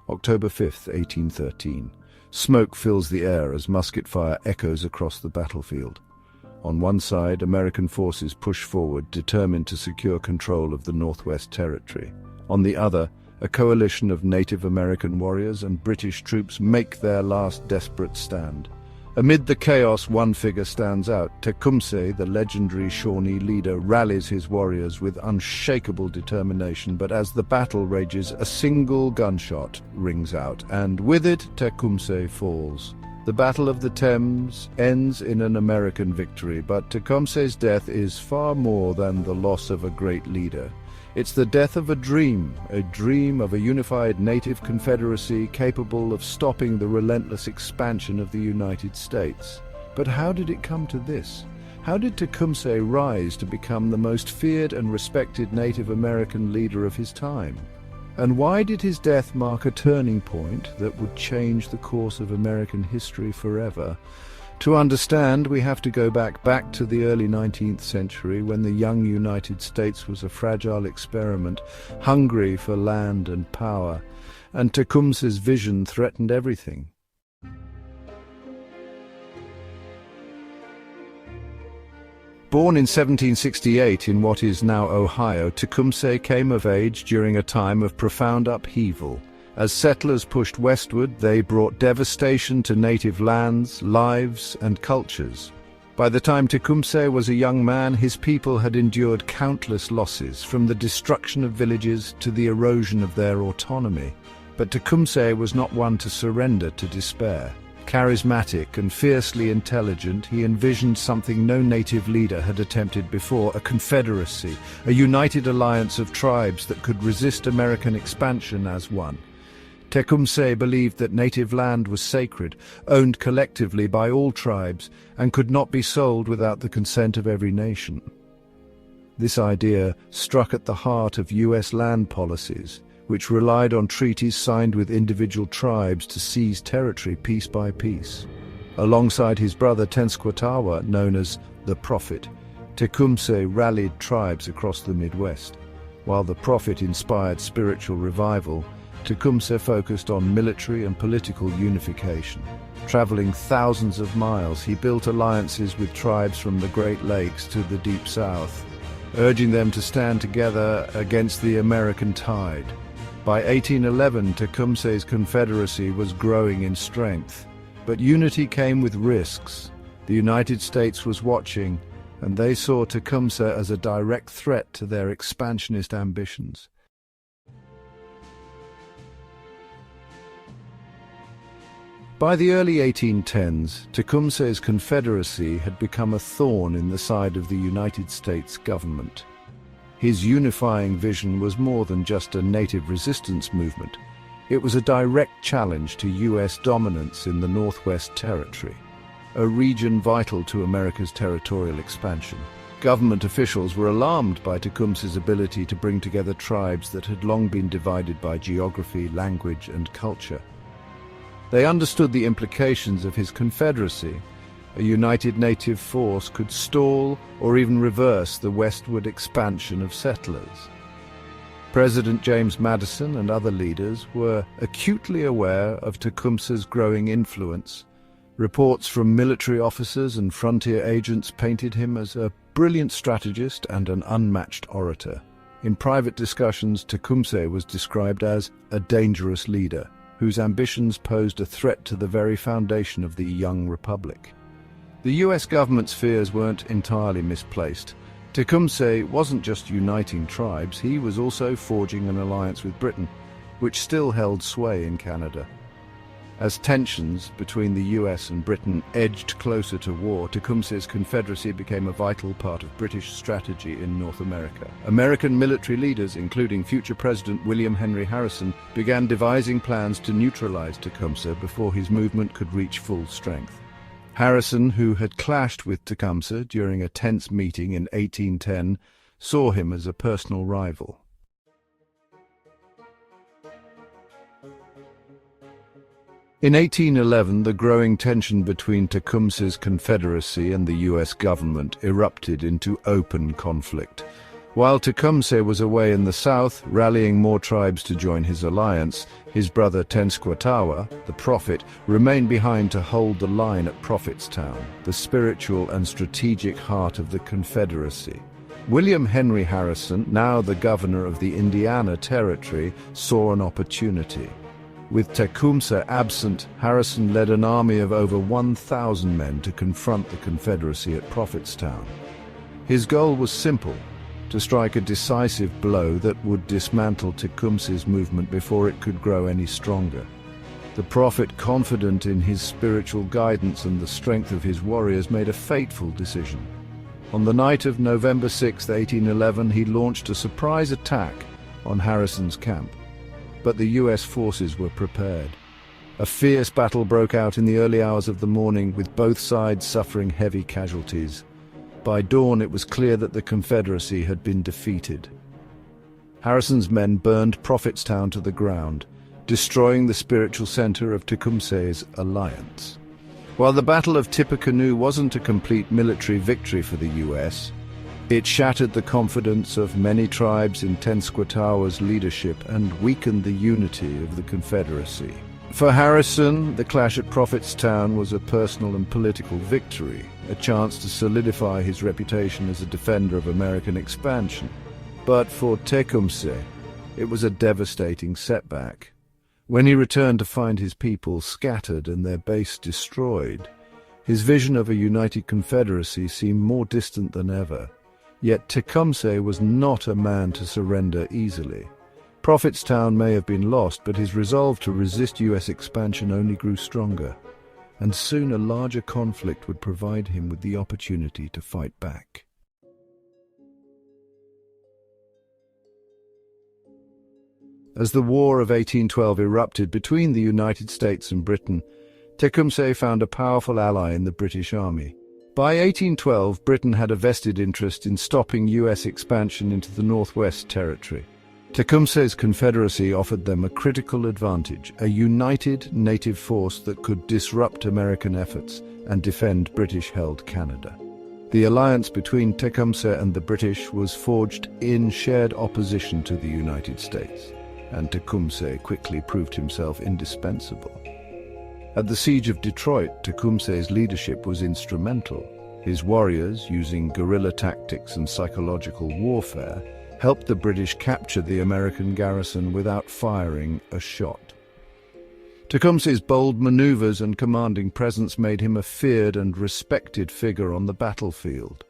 October 5, 1813. Smoke fills the air as musket fire echoes across the battlefield. On one side, American forces push forward, determined to secure control of the Northwest Territory. On the other, a coalition of Native American warriors and British troops make their last desperate stand. Amid the chaos, one figure stands out. Tecumseh, the legendary Shawnee leader, rallies his warriors with unshakable determination, but as the battle rages, a single gunshot rings out, and with it, Tecumseh falls. The Battle of the Thames ends in an American victory, but Tecumseh's death is far more than the loss of a great leader. It's the death of a dream of a unified native confederacy capable of stopping the relentless expansion of the United States. But how did it come to this? How did Tecumseh rise to become the most feared and respected Native American leader of his time? And why did his death mark a turning point that would change the course of American history forever? To understand, we have to go back to the early 19th century, when the young United States was a fragile experiment, hungry for land and power, and Tecumseh's vision threatened everything. Born in 1768 in what is now Ohio, Tecumseh came of age during a time of profound upheaval. As settlers pushed westward, they brought devastation to native lands, lives, and cultures. By the time Tecumseh was a young man, his people had endured countless losses, from the destruction of villages to the erosion of their autonomy. But Tecumseh was not one to surrender to despair. Charismatic and fiercely intelligent, he envisioned something no native leader had attempted before: a confederacy, a united alliance of tribes that could resist American expansion as one. Tecumseh believed that native land was sacred, owned collectively by all tribes, and could not be sold without the consent of every nation. This idea struck at the heart of U.S. land policies, which relied on treaties signed with individual tribes to seize territory piece by piece. Alongside his brother Tenskwatawa, known as the Prophet, Tecumseh rallied tribes across the Midwest. While the Prophet inspired spiritual revival, Tecumseh focused on military and political unification. Traveling thousands of miles, he built alliances with tribes from the Great Lakes to the Deep South, urging them to stand together against the American tide. By 1811, Tecumseh's confederacy was growing in strength, but unity came with risks. The United States was watching, and they saw Tecumseh as a direct threat to their expansionist ambitions. By the early 1810s, Tecumseh's confederacy had become a thorn in the side of the United States government. His unifying vision was more than just a native resistance movement. It was a direct challenge to U.S. dominance in the Northwest Territory, a region vital to America's territorial expansion. Government officials were alarmed by Tecumseh's ability to bring together tribes that had long been divided by geography, language, and culture. They understood the implications of his confederacy. A united native force could stall or even reverse the westward expansion of settlers. President James Madison and other leaders were acutely aware of Tecumseh's growing influence. Reports from military officers and frontier agents painted him as a brilliant strategist and an unmatched orator. In private discussions, Tecumseh was described as a dangerous leader, whose ambitions posed a threat to the very foundation of the young republic. The U.S. government's fears weren't entirely misplaced. Tecumseh wasn't just uniting tribes, he was also forging an alliance with Britain, which still held sway in Canada. As tensions between the US and Britain edged closer to war, Tecumseh's confederacy became a vital part of British strategy in North America. American military leaders, including future President William Henry Harrison, began devising plans to neutralize Tecumseh before his movement could reach full strength. Harrison, who had clashed with Tecumseh during a tense meeting in 1810, saw him as a personal rival. In 1811, the growing tension between Tecumseh's confederacy and the U.S. government erupted into open conflict. While Tecumseh was away in the south, rallying more tribes to join his alliance, his brother Tenskwatawa, the prophet, remained behind to hold the line at Prophetstown, the spiritual and strategic heart of the Confederacy. William Henry Harrison, now the governor of the Indiana Territory, saw an opportunity. With Tecumseh absent, Harrison led an army of over 1,000 men to confront the Confederacy at Prophetstown. His goal was simple: to strike a decisive blow that would dismantle Tecumseh's movement before it could grow any stronger. The prophet, confident in his spiritual guidance and the strength of his warriors, made a fateful decision. On the night of November 6, 1811, he launched a surprise attack on Harrison's camp. But the U.S. forces were prepared. A fierce battle broke out in the early hours of the morning, with both sides suffering heavy casualties. By dawn, it was clear that the Confederacy had been defeated. Harrison's men burned Prophetstown to the ground, destroying the spiritual center of Tecumseh's alliance. While the Battle of Tippecanoe wasn't a complete military victory for the U.S., it shattered the confidence of many tribes in Tenskwatawa's leadership and weakened the unity of the Confederacy. For Harrison, the clash at Prophetstown was a personal and political victory, a chance to solidify his reputation as a defender of American expansion. But for Tecumseh, it was a devastating setback. When he returned to find his people scattered and their base destroyed, his vision of a united Confederacy seemed more distant than ever. Yet Tecumseh was not a man to surrender easily. Prophetstown may have been lost, but his resolve to resist U.S. expansion only grew stronger, and soon a larger conflict would provide him with the opportunity to fight back. As the War of 1812 erupted between the United States and Britain, Tecumseh found a powerful ally in the British Army. By 1812, Britain had a vested interest in stopping U.S. expansion into the Northwest Territory. Tecumseh's Confederacy offered them a critical advantage, a united native force that could disrupt American efforts and defend British-held Canada. The alliance between Tecumseh and the British was forged in shared opposition to the United States, and Tecumseh quickly proved himself indispensable. At the Siege of Detroit, Tecumseh's leadership was instrumental. His warriors, using guerrilla tactics and psychological warfare, helped the British capture the American garrison without firing a shot. Tecumseh's bold maneuvers and commanding presence made him a feared and respected figure on the battlefield.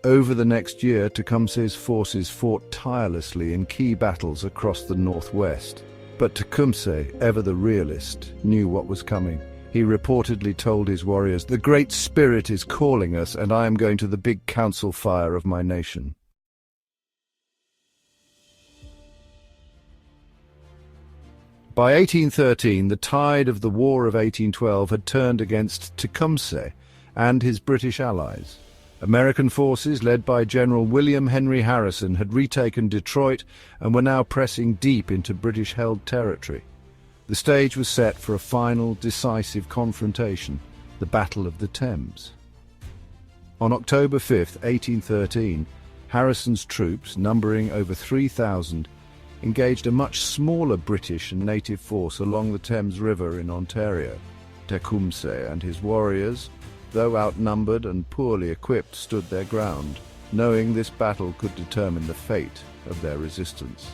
Over the next year, Tecumseh's forces fought tirelessly in key battles across the Northwest. But Tecumseh, ever the realist, knew what was coming. He reportedly told his warriors, "The Great Spirit is calling us, and I am going to the big council fire of my nation." By 1813, the tide of the War of 1812 had turned against Tecumseh and his British allies. American forces, led by General William Henry Harrison, had retaken Detroit and were now pressing deep into British-held territory. The stage was set for a final, decisive confrontation, the Battle of the Thames. On October 5, 1813, Harrison's troops, numbering over 3,000, engaged a much smaller British and native force along the Thames River in Ontario. Tecumseh and his warriors, though outnumbered and poorly equipped, stood their ground, knowing this battle could determine the fate of their resistance.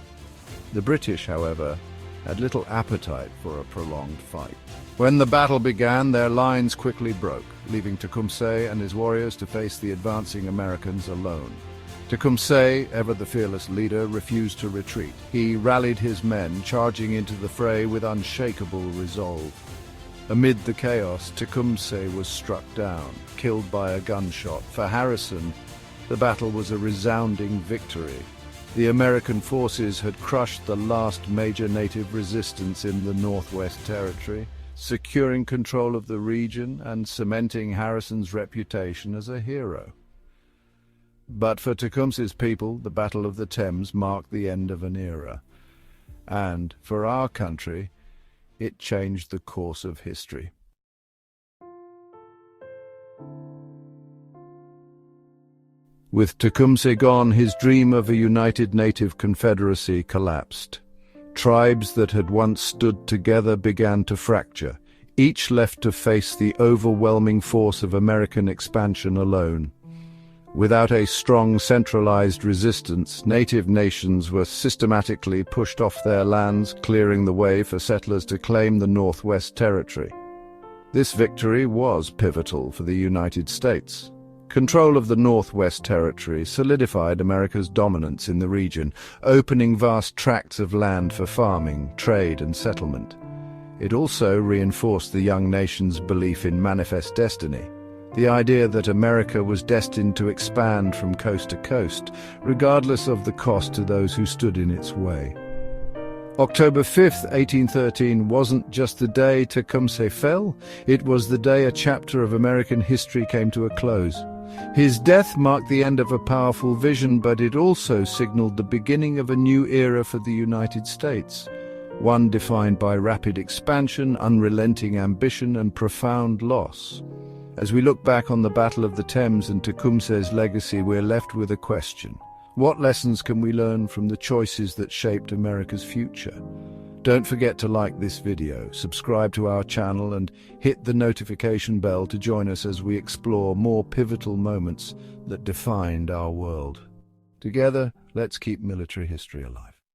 The British, however, had little appetite for a prolonged fight. When the battle began, their lines quickly broke, leaving Tecumseh and his warriors to face the advancing Americans alone. Tecumseh, ever the fearless leader, refused to retreat. He rallied his men, charging into the fray with unshakable resolve. Amid the chaos, Tecumseh was struck down, killed by a gunshot. For Harrison, the battle was a resounding victory. The American forces had crushed the last major native resistance in the Northwest Territory, securing control of the region and cementing Harrison's reputation as a hero. But for Tecumseh's people, the Battle of the Thames marked the end of an era. And for our country, it changed the course of history. With Tecumseh gone, his dream of a united native confederacy collapsed. Tribes that had once stood together began to fracture, each left to face the overwhelming force of American expansion alone. Without a strong centralized resistance, native nations were systematically pushed off their lands, clearing the way for settlers to claim the Northwest Territory. This victory was pivotal for the United States. Control of the Northwest Territory solidified America's dominance in the region, opening vast tracts of land for farming, trade, and settlement. It also reinforced the young nation's belief in manifest destiny, the idea that America was destined to expand from coast to coast, regardless of the cost to those who stood in its way. October 5th, 1813 wasn't just the day Tecumseh fell, it was the day a chapter of American history came to a close. His death marked the end of a powerful vision, but it also signaled the beginning of a new era for the United States, one defined by rapid expansion, unrelenting ambition, and profound loss. As we look back on the Battle of the Thames and Tecumseh's legacy, we're left with a question. What lessons can we learn from the choices that shaped America's future? Don't forget to like this video, subscribe to our channel, and hit the notification bell to join us as we explore more pivotal moments that defined our world. Together, let's keep military history alive.